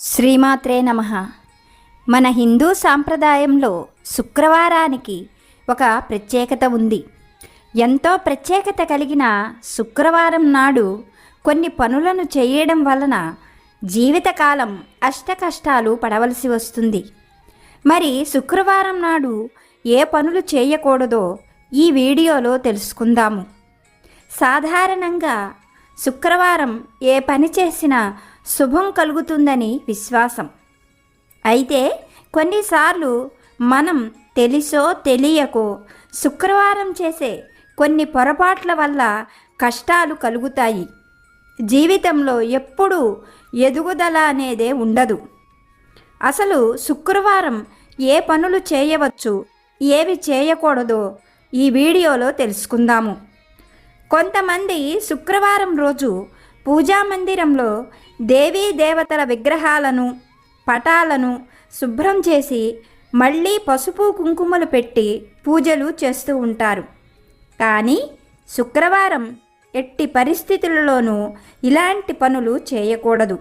శ్రీమాత్రే నమః. మన హిందూ సాంప్రదాయంలో శుక్రవారానికి ఒక ప్రత్యేకత ఉంది. ఎంతో ప్రత్యేకత కలిగిన శుక్రవారం నాడు కొన్ని పనులను చేయడం వలన జీవితకాలం అష్టకష్టాలు పడవలసి వస్తుంది. మరి శుక్రవారం నాడు ఏ పనులు చేయకూడదో ఈ వీడియోలో తెలుసుకుందాము. సాధారణంగా శుక్రవారం ఏ పని చేసినా శుభం కలుగుతుందని విశ్వాసం. అయితే కొన్నిసార్లు మనం తెలిసో తెలియకో శుక్రవారం చేసే కొన్ని పొరపాట్ల వల్ల కష్టాలు కలుగుతాయి. జీవితంలో ఎప్పుడూ ఎదుగుదల అనేదే ఉండదు. అసలు శుక్రవారం ఏ పనులు చేయవచ్చు, ఏవి చేయకూడదో ఈ వీడియోలో తెలుసుకుందాము. కొంతమంది శుక్రవారం రోజు పూజా మందిరంలో దేవీ దేవతల విగ్రహాలను, పటాలను శుభ్రం చేసి మళ్ళీ పసుపు కుంకుమలు పెట్టి పూజలు చేస్తూ ఉంటారు. కానీ శుక్రవారం ఎట్టి పరిస్థితులలోనూ ఇలాంటి పనులు చేయకూడదు.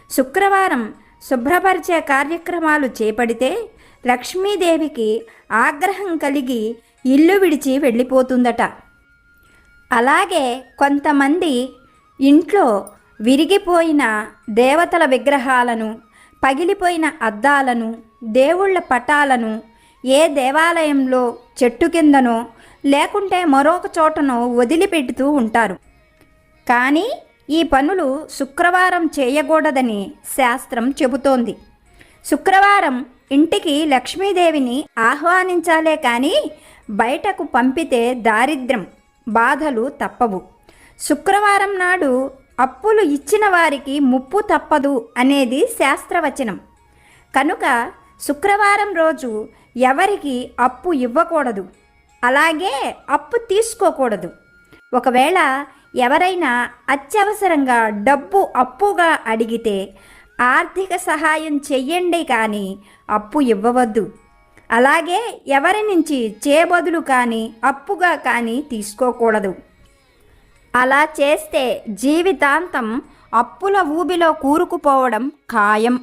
శుక్రవారం శుభ్రపరిచే కార్యక్రమాలు చేపడితే లక్ష్మీదేవికి ఆగ్రహం కలిగి ఇల్లు విడిచి వెళ్ళిపోతుందట. అలాగే కొంతమంది ఇంట్లో విరిగిపోయిన దేవతల విగ్రహాలను, పగిలిపోయిన అద్దాలను, దేవుళ్ళ పటాలను ఏ దేవాలయంలో చెట్టు కిందనో లేకుంటే మరొక చోటనో వదిలిపెడుతూ ఉంటారు. కానీ ఈ పనులు శుక్రవారం చేయకూడదని శాస్త్రం చెబుతోంది. శుక్రవారం ఇంటికి లక్ష్మీదేవిని ఆహ్వానించాలే కానీ బయటకు పంపితే దారిద్ర్యం, బాధలు తప్పవు. శుక్రవారం నాడు అప్పులు ఇచ్చిన వారికి ముప్పు తప్పదు అనేది శాస్త్రవచనం. కనుక శుక్రవారం రోజు ఎవరికి అప్పు ఇవ్వకూడదు, అలాగే అప్పు తీసుకోకూడదు. ఒకవేళ ఎవరైనా అత్యవసరంగా డబ్బు అప్పుగా అడిగితే ఆర్థిక సహాయం చెయ్యండి కానీ అప్పు ఇవ్వవద్దు. అలాగే ఎవరి నుంచి చేబదులు కానీ అప్పుగా కానీ తీసుకోకూడదు. అలా చేస్తే జీవితాంతం అప్పుల ఊబిలో కూరుకుపోవడం ఖాయం.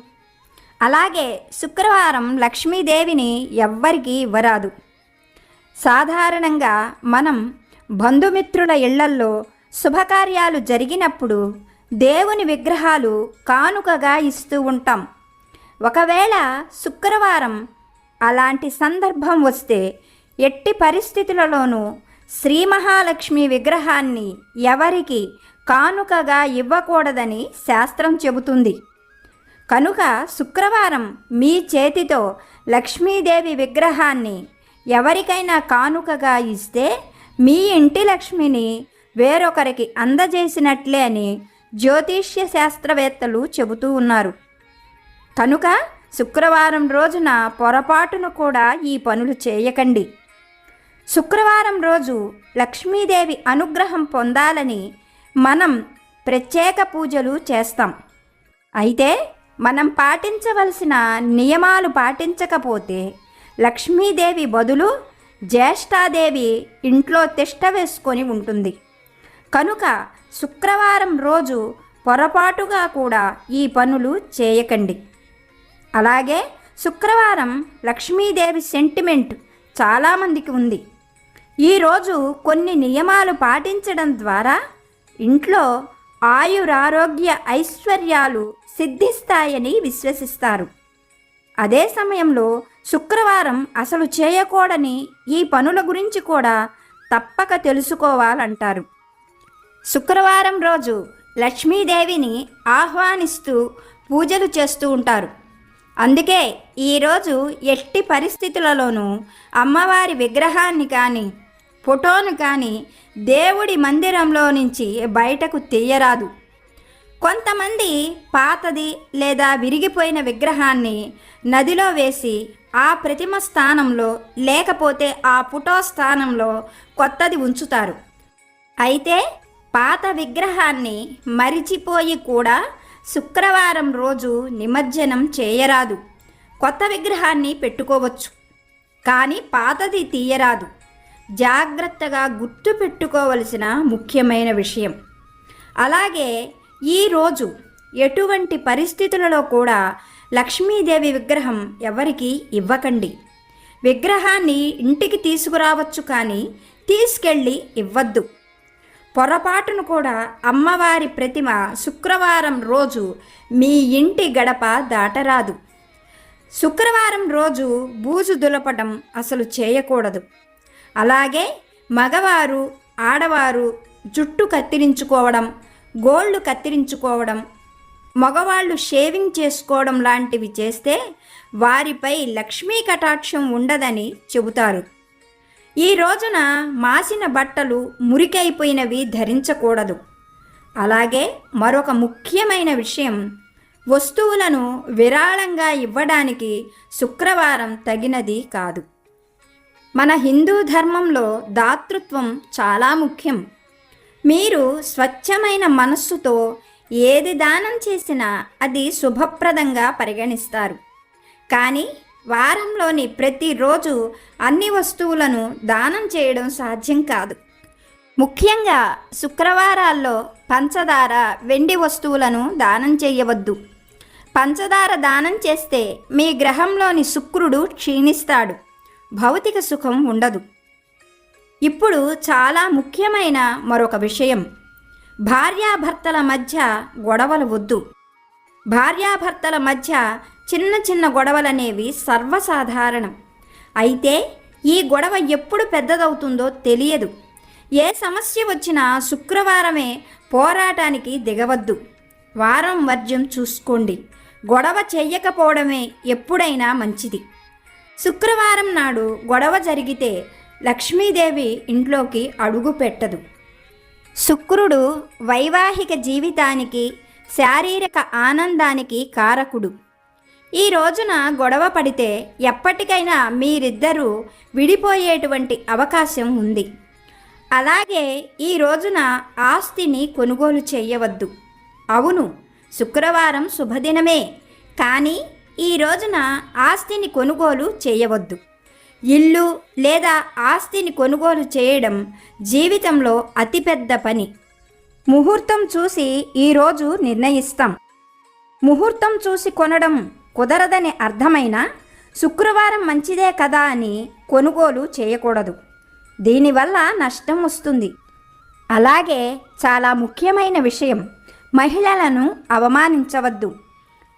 అలాగే శుక్రవారం లక్ష్మీదేవిని ఎవ్వరికీ ఇవ్వరాదు. సాధారణంగా మనం బంధుమిత్రుల ఇళ్లల్లో శుభకార్యాలు జరిగినప్పుడు దేవుని విగ్రహాలు కానుకగా ఇస్తూ ఉంటాం. ఒకవేళ శుక్రవారం అలాంటి సందర్భం వస్తే ఎట్టి పరిస్థితులలోనూ శ్రీ మహాలక్ష్మి విగ్రహాన్ని ఎవరికి కానుకగా ఇవ్వకూడదని శాస్త్రం చెబుతుంది. కనుక శుక్రవారం మీ చేతితో లక్ష్మీదేవి విగ్రహాన్ని ఎవరికైనా కానుకగా ఇస్తే మీ ఇంటి లక్ష్మిని వేరొకరికి అందజేసినట్లే అని జ్యోతిష్య శాస్త్రవేత్తలు చెబుతూ ఉన్నారు. కనుక శుక్రవారం రోజున పొరపాటును కూడా ఈ పనులు చేయకండి. శుక్రవారం రోజు లక్ష్మీదేవి అనుగ్రహం పొందాలని మనం ప్రత్యేక పూజలు చేస్తాం. అయితే మనం పాటించవలసిన నియమాలు పాటించకపోతే లక్ష్మీదేవి బదులు జ్యేష్ఠాదేవి ఇంట్లో తిష్ట వేసుకొని ఉంటుంది. కనుక శుక్రవారం రోజు పొరపాటుగా కూడా ఈ పనులు చేయకండి. అలాగే శుక్రవారం లక్ష్మీదేవి సెంటిమెంట్ చాలామందికి ఉంది. ఈరోజు కొన్ని నియమాలు పాటించడం ద్వారా ఇంట్లో ఆయురారోగ్య ఐశ్వర్యాలు సిద్ధిస్తాయని విశ్వసిస్తారు. అదే సమయంలో శుక్రవారం అసలు చేయకూడని ఈ పనుల గురించి కూడా తప్పక తెలుసుకోవాలంటారు. శుక్రవారం రోజు లక్ష్మీదేవిని ఆహ్వానిస్తూ పూజలు చేస్తూ ఉంటారు. అందుకే ఈరోజు ఎట్టి పరిస్థితులలోనూ అమ్మవారి విగ్రహాన్ని కానీ ఫోటోను కానీ దేవుడి మందిరంలో నుంచి బయటకు తీయరాదు. కొంతమంది పాతది లేదా విరిగిపోయిన విగ్రహాన్ని నదిలో వేసి ఆ ప్రతిమ స్థానంలో లేకపోతే ఆ ఫోటో స్థానంలో కొత్తది ఉంచుతారు. అయితే పాత విగ్రహాన్ని మరిచిపోయి కూడా శుక్రవారం రోజు నిమజ్జనం చేయరాదు. కొత్త విగ్రహాన్ని పెట్టుకోవచ్చు, కానీ పాతది తీయరాదు. జాగ్రత్తగా గుర్తు పెట్టుకోవలసిన ముఖ్యమైన విషయం. అలాగే ఈరోజు ఎటువంటి పరిస్థితులలో కూడా లక్ష్మీదేవి విగ్రహం ఎవరికి ఇవ్వకండి. విగ్రహాన్ని ఇంటికి తీసుకురావచ్చు కానీ తీసుకెళ్ళి ఇవ్వద్దు. పొరపాటును కూడా అమ్మవారి ప్రతిమ శుక్రవారం రోజు మీ ఇంటి గడప దాటరాదు. శుక్రవారం రోజు బూజు దులపడం అసలు చేయకూడదు. అలాగే మగవారు ఆడవారు జుట్టు కత్తిరించుకోవడం, గోళ్ళు కత్తిరించుకోవడం, మగవాళ్ళు షేవింగ్ చేసుకోవడం లాంటివి చేస్తే వారిపై లక్ష్మీ కటాక్షం ఉండదని చెబుతారు. ఈ రోజున మాసిన బట్టలు మురికైపోయినవి ధరించకూడదు. అలాగే మరొక ముఖ్యమైన విషయం, వస్తువులను విరాళంగా ఇవ్వడానికి శుక్రవారం తగినది కాదు. మన హిందూ ధర్మంలో దాతృత్వం చాలా ముఖ్యం. మీరు స్వచ్ఛమైన మనస్సుతో ఏది దానం చేసినా అది శుభప్రదంగా పరిగణిస్తారు. కానీ వారంలోని ప్రతిరోజు అన్ని వస్తువులను దానం చేయడం సాధ్యం కాదు. ముఖ్యంగా శుక్రవారాల్లో పంచదార, వెండి వస్తువులను దానం చేయవద్దు. పంచదార దానం చేస్తే మీ గ్రహంలోని శుక్రుడు క్షీణిస్తాడు, భౌతిక సుఖం ఉండదు. ఇప్పుడు చాలా ముఖ్యమైన మరొక విషయం, భార్యాభర్తల మధ్య గొడవలు వద్దు. భార్యాభర్తల మధ్య చిన్న చిన్న గొడవలనేవి సర్వసాధారణం. అయితే ఈ గొడవ ఎప్పుడు పెద్దదవుతుందో తెలియదు. ఏ సమస్య వచ్చినా శుక్రవారమే పోరాటానికి దిగవద్దు. వారం వర్జ్యం చూసుకోండి. గొడవ చెయ్యకపోవడమే ఎప్పుడైనా మంచిది. శుక్రవారం నాడు గొడవ జరిగితే లక్ష్మీదేవి ఇంట్లోకి అడుగు పెట్టదు. శుక్రుడు వైవాహిక జీవితానికి, శారీరక ఆనందానికి కారకుడు. ఈ రోజున గొడవ పడితే ఎప్పటికైనా మీరిద్దరూ విడిపోయేటువంటి అవకాశం ఉంది. అలాగే ఈ రోజున ఆస్తిని కొనుగోలు చేయవద్దు. అవును, శుక్రవారం శుభదినమే, కానీ ఈ రోజున ఆస్తిని కొనుగోలు చేయవద్దు. ఇల్లు లేదా ఆస్తిని కొనుగోలు చేయడం జీవితంలో అతిపెద్ద పని. ముహూర్తం చూసి ఈరోజు నిర్ణయిస్తాం. ముహూర్తం చూసి కొనడం కుదరదని అర్థమైనా శుక్రవారం మంచిదే కదా అని కొనుగోలు చేయకూడదు. దీనివల్ల నష్టం వస్తుంది. అలాగే చాలా ముఖ్యమైన విషయం, మహిళలను అవమానించవద్దు.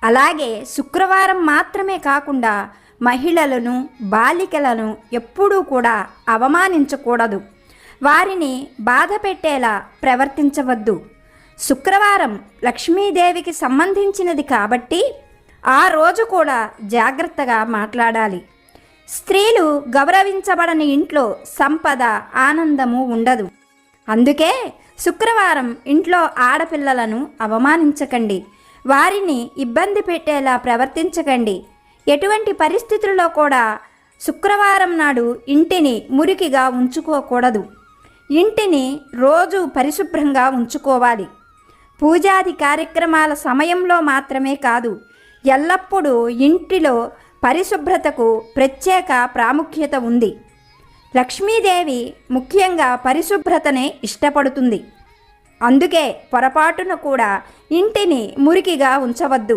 అలాగే శుక్రవారం మాత్రమే కాకుండా మహిళలను, బాలికలను ఎప్పుడూ కూడా అవమానించకూడదు. వారిని బాధ పెట్టేలా ప్రవర్తించవద్దు. శుక్రవారం లక్ష్మీదేవికి సంబంధించినది కాబట్టి ఆ రోజు కూడా జాగ్రత్తగా మాట్లాడాలి. స్త్రీలు గౌరవించబడని ఇంట్లో సంపద, ఆనందము ఉండదు. అందుకే శుక్రవారం ఇంట్లో ఆడపిల్లలను అవమానించకండి. వారిని ఇబ్బంది పెట్టేలా ప్రవర్తించకండి. ఎటువంటి పరిస్థితుల్లో కూడా శుక్రవారం నాడు ఇంటిని మురికిగా ఉంచుకోకూడదు. ఇంటిని రోజు పరిశుభ్రంగా ఉంచుకోవాలి. పూజాది కార్యక్రమాల సమయంలో మాత్రమే కాదు, ఎల్లప్పుడూ ఇంటిలో పరిశుభ్రతకు ప్రత్యేక ప్రాముఖ్యత ఉంది. లక్ష్మీదేవి ముఖ్యంగా పరిశుభ్రతనే ఇష్టపడుతుంది. అందుకే పొరపాటున కూడా ఇంటిని మురికిగా ఉంచవద్దు.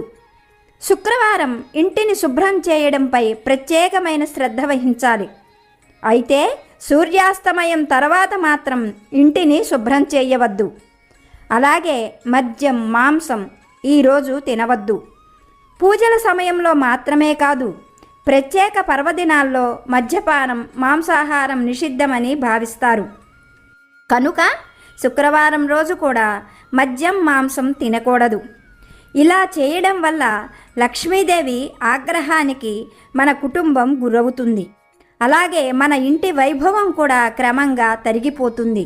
శుక్రవారం ఇంటిని శుభ్రం చేయడంపై ప్రత్యేకమైన శ్రద్ధ వహించాలి. అయితే సూర్యాస్తమయం తర్వాత మాత్రం ఇంటిని శుభ్రం చేయవద్దు. అలాగే మద్యం, మాంసం ఈరోజు తినవద్దు. పూజల సమయంలో మాత్రమే కాదు, ప్రత్యేక పర్వదినాల్లో మద్యపానం, మాంసాహారం నిషిద్ధమని భావిస్తారు. కనుక శుక్రవారం రోజు కూడా మద్యం, మాంసం తినకూడదు. ఇలా చేయడం వల్ల లక్ష్మీదేవి ఆగ్రహానికి మన కుటుంబం గురవుతుంది. అలాగే మన ఇంటి వైభవం కూడా క్రమంగా తరిగిపోతుంది.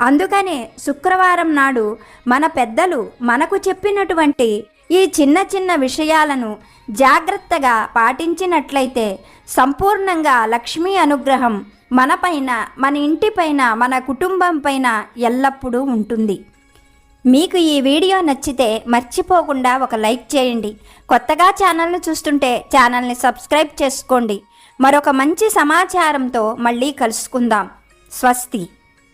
అందుకనే శుక్రవారం నాడు మన పెద్దలు మనకు చెప్పినటువంటి ఈ చిన్న చిన్న విషయాలను జాగ్రత్తగా పాటించినట్లయితే సంపూర్ణంగా లక్ష్మీ అనుగ్రహం మనపైన, మన ఇంటిపైన, మన కుటుంబం పైన ఎల్లప్పుడూ ఉంటుంది. మీకు ఈ వీడియో నచ్చితే మర్చిపోకుండా ఒక లైక్ చేయండి. కొత్తగా ఛానల్ను చూస్తుంటే ఛానల్ని సబ్స్క్రైబ్ చేసుకోండి. మరొక మంచి సమాచారంతో మళ్ళీ కలుసుకుందాం. స్వస్తి.